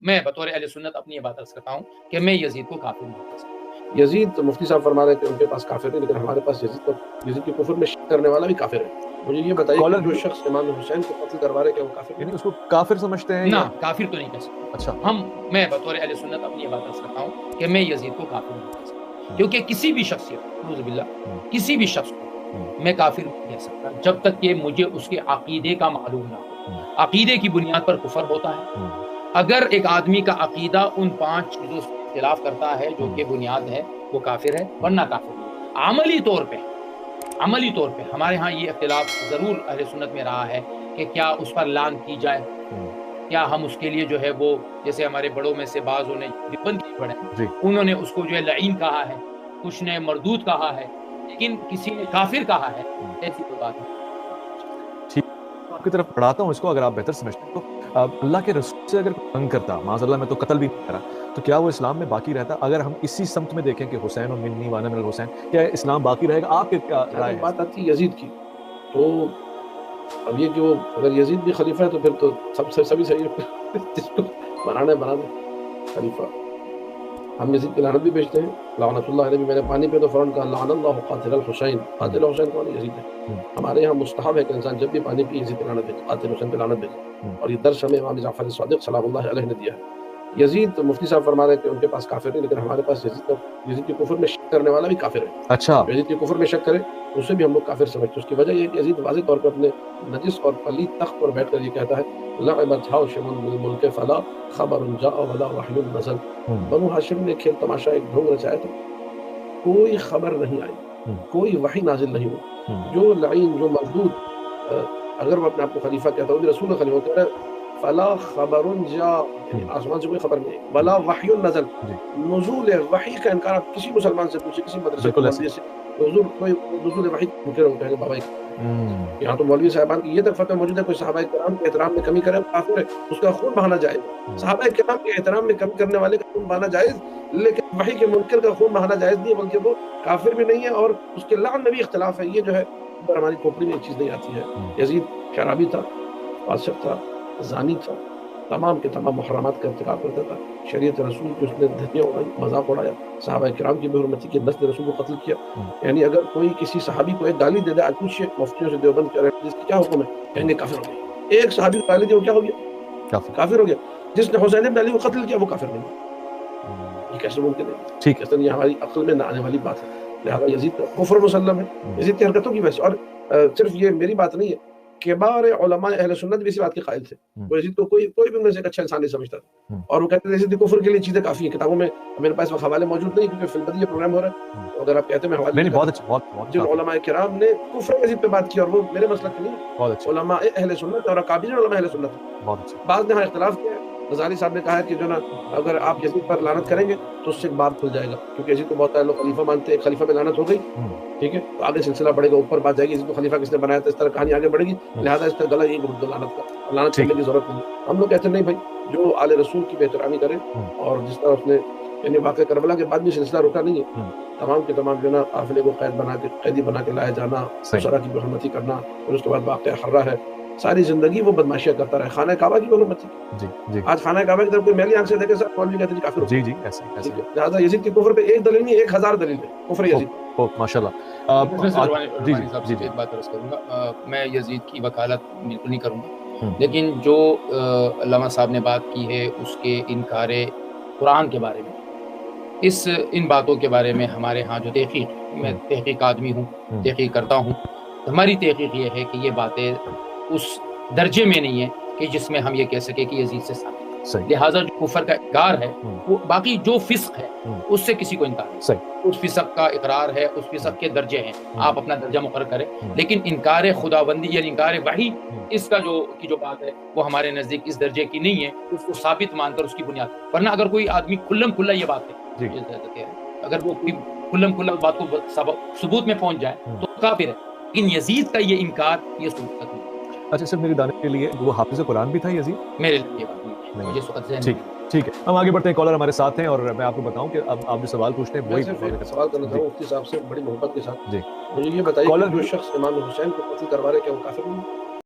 میں بطور اہل سنت اپنی یہ بات عرض کرتا ہوں کہ میں یزید کو کافر نہیں کہہ سکتا۔ یزید مفتی صاحب فرما رہے ہیں کہ ان کے پاس کافر نہیں، لیکن ہمارے پاس یزید کے کفر میں شک کرنے والا بھی کافر ہے۔ مجھے یہ بتائیے کہ جو شخص امام حسین کو قتل کروا رہے کہ وہ کافر یعنی اس کو کافر سمجھتے ہیں؟ نہ، کافر تو نہیں کہہ سکتا۔ اچھا، میں بطور اہل سنت اپنی یہ بات عرض کرتا ہوں کہ میں یزید کو کافر نہیں کہہ سکتا، کیونکہ کسی بھی شخصیت نعوذ باللہ کسی بھی شخص کو میں کافر نہیں کہہ سکتا جب تک کہ مجھے اس کے عقیدے کا معلوم نہ ہو۔ عقیدے کی بنیاد پر کفر ہوتا ہے۔ اگر ایک آدمی کا عقیدہ ان 5 چیزوں سے اختلاف کرتا ہے جو کہ بنیاد ہے، وہ کافر ہے، ورنہ کافر نہیں۔ عملی طور پہ ہمارے ہاں یہ اختلاف ضرور اہل سنت میں رہا ہے کہ کیا اس پر لعن کی جائے، کیا ہم اس کے لیے جو ہے وہ، جیسے ہمارے بڑوں میں سے بعضوں نے دیوبند کی پڑھے، انہوں نے اس کو جو ہے لعین کہا ہے، کچھ نے مردود کہا ہے، لیکن کسی نے کافر کہا ہے، ایسی کوئی بات نہیں۔ آپ کی طرف پڑھاتا ہوں اس کو، اگر آپ بہتر سمجھتے ہیں تو اللہ کے رسول سے اگر تنگ کرتا، معاذ اللہ میں تو قتل بھی نہیں کرا، تو کیا وہ اسلام میں باقی رہتا؟ اگر ہم اسی سمت میں دیکھیں کہ حسین و منی وانا من الحسین، کیا اسلام باقی رہے گا؟ آپ کی کیا رائے ہے؟ بات آتی ہے یزید کی، تو اب یہ کہ وہ اگر یزید بھی خلیفہ ہے تو پھر تو سبھی صحیح ہے، جس کو بنا دے خلیفہ۔ ہم یزید کی لعنت بھی بیچتے ہیں، لعنت اللہ علیہ، میں نے پانی پہ تو فوراً کہا لعن اللہ قاتل الحسین۔ قاتل حسین کون ہے؟ یزید ہے۔ ہمارے یہاں مستحب ہے کہ انسان جب بھی پانی پی یزید پہ لعنت بھیجے، قاتل حسین پہ لعنت بھیجے، اور یہ درس ہمیں امام جعفر صادق سلام اللہ علیہ نے دیا ہے۔ یزید مفتی صاحب فرما رہے ہیں کہ ان کے پاس کافر نہیں، لیکن ہمارے پاس یزید کے کفر میں شک کرنے والا بھی کافر ہے۔ اچھا، یزید کے کفر میں شک کرے اسے بھی ہم لوگ کافر سمجھتے ہیں۔ اس کی وجہ یہ کہ یزید واضح طور پر اپنے نجس اور پلید تخت پر بیٹھ کر یہ کہتا ہے لعبت ہاشم بالملک فلا خبر جاء ولا وحی نزل۔ بنو ہاشم نے کھیل تماشا ایک ڈھونگ رچایا تو کوئی خبر نہیں آئی، کوئی وحی نازل نہیں ہوئی۔ جو لعین، جو مردود، اگر وہ اپنے آپ کو خلیفہ کہتا ہے، وہ بھی رسول خلیفہ کہتا ہے فلا خبر جاء، یعنی آسمان سے کوئی خبر نہیں، ولا وحی نزل، نزول وحی کا انکار آپ کسی مسلمان سے پوچھیں، کسی مدرسے کو مولوی سے، نزول وحی منکر ہوتا ہے بابا۔ یہاں تو مولوی صاحبان کی یہ تک فتویٰ موجود ہے کوئی صحابہ کرام کے احترام میں کمی کرے وہ کافر ہے، اس کا خون بہانا جائز۔ صحابہ کرام کے احترام میں کمی کرنے والے کا خون بہانا جائز، لیکن وحی کے منکر کا خون بہانا جائز نہیں ہے، بلکہ وہ کافر بھی نہیں ہے، اور اس کے لعن میں بھی اختلاف ہے۔ یہ جو ہے پر ہماری کھوپڑی میں ایک چیز نہیں آتی ہے۔ یزید شرابی تھا، فاسق تھا، زانی تھا، تمام کے تمام محرمات کا ارتکاب کرتا تھا، شریعت رسول کی اس نے دھجیاں اڑائی، مذاق اڑایا، صحابہ کرام کی بے حرمتی کی نسل رسول کو قتل کیا۔ یعنی اگر کوئی کسی صحابی کو ایک گالی دے دے، آج پوچھئے مفتیوں سے دیوبند کہہ رہے ہیں جس کی کیا حکم ہے، کہیں کافر ہو گیا۔ ایک صحابی کو گالی دی، وہ کیا ہو گیا؟ کافر ہو گیا۔ جس نے حسین بن علی کو قتل کیا وہ کافر نہیں۔ یہ کیسے ممکن ہے؟ ٹھیک ہے، یہ ہماری عقل میں نہ آنے والی بات ہے۔ لہٰذا یزید کا کفر مسلم ہے، یزید کی حرکتوں کی وجہ سے۔ اور صرف یہ میری بات نہیں ہے، کبار علماء اہل سنت بھی اسی بات کے قائل تھے۔ وہ یزید کو کوئی بھی ان میں سے ایک اچھا انسان نہیں سمجھتا تھا، اور وہ کہتے تھے یزید کفر کے لیے چیزیں کافی ہیں۔ کتابوں میں میرے پاس وقت حوالے موجود نہیں کیونکہ فلم یہ پروگرام ہو رہا ہے، تو اگر آپ کہتے ہیں میں حوالے جن علماء کرام نے کفر یزید پہ بات کی، اور وہ میرے مسلک کے نہیں، علماء اہل سنت اور اکابرین علماء اہل سنت، بعض نے اختلاف کیا ہے۔ غزالی صاحب نے کہا ہے کہ جو نا اگر آپ یزید پر لعنت کریں گے تو اس سے ایک باب کھل جائے گا، کیونکہ یزید کو بہت سارے لوگ خلیفہ مانتے ہیں، ایک خلیفہ پہ لعنت ہو گئی، ٹھیک ہے، تو آگے سلسلہ بڑھے گا، اوپر بات جائے گی یزید کو خلیفہ کس نے بنایا تھا، اس طرح کہانی آگے بڑھے گی، لہٰذا اس طرح گلا یہ گرد لعنت کا، لعنت کرنے کی ضرورت نہیں۔ ہم لوگ کہتے ہیں نہیں بھائی، جو آل رسول کی بے احترامی کرے، اور جس طرح اس نے یعنی واقعہ کربلا کے بعد بھی سلسلہ رکا نہیں ہے، تمام کے تمام جو نا قافلے کو قیدی بنا کے لایا جانا، اسرا کی بے حرمتی کرنا، پھر اس کے بعد واقعہ حرہ ہے، ساری زندگی وہ بدماشیاں کرتا رہا، خانہ کعبہ کی بے حرمتی۔ آج خانہ کعبہ کی طرف کوئی میلی آنکھ سے دیکھے سر مولوی کہتے ہیں کافر ہو۔ ایسے لہٰذا یزید کے کفر پہ ایک دلیل نہیں، 1000 دلیل ہے کفر یزید۔ ماشاءاللہ، ایک بات عرض کروں گا، میں یزید کی وکالت بالکل نہیں کروں گا، لیکن جو علامہ صاحب نے بات کی ہے اس کے انکار قرآن کے بارے میں، ان باتوں کے بارے میں ہمارے ہاں جو تحقیق، میں تحقیق آدمی ہوں، تحقیق کرتا ہوں، ہماری تحقیق یہ ہے کہ یہ باتیں اس درجے میں نہیں ہے کہ جس میں ہم یہ کہہ سکیں کہ یزید سے ثابت ہے۔ لہٰذا جو کفر کا انکار ہے، وہ باقی جو فسق ہے اس سے کسی کو انکار نہیں، اس فسق کا اقرار ہے، اس فسق کے درجے ہیں، آپ اپنا درجہ مقرر کریں، لیکن انکار خداوندی یعنی انکار وحی، اس کا جو بات ہے وہ ہمارے نزدیک اس درجے کی نہیں ہے، اس کو ثابت مان کر اس کی بنیاد، ورنہ اگر کوئی آدمی کھلم کھلا یہ بات ہے، اگر وہ کوئی کھلم کھلا بات کو ثبوت میں پہنچ جائے تو کافر ہے، لیکن یزید کا یہ انکار یہ ثبوت تک نہیں۔ اچھا سر، میری دانش کے لیے وہ حافظ قرآن بھی تھا یزید؟ میرے لیے یہ بات نہیں ہے، مجھے اس وقت ذہن نہیں۔ ٹھیک ہے، ہم آگے بڑھتے ہیں، کالر ہمارے ساتھ ہیں، اور میں آپ کو بتاؤں کہ اب آپ جو سوال پوچھتے ہیں وہی سوال کرنا چاہوں مفتی صاحب سے بڑی محبت کے ساتھ۔ مجھے یہ بتائیے کہ جو شخص امام حسین کو قتل کروا رہے کیا وہ کافر نہیں؟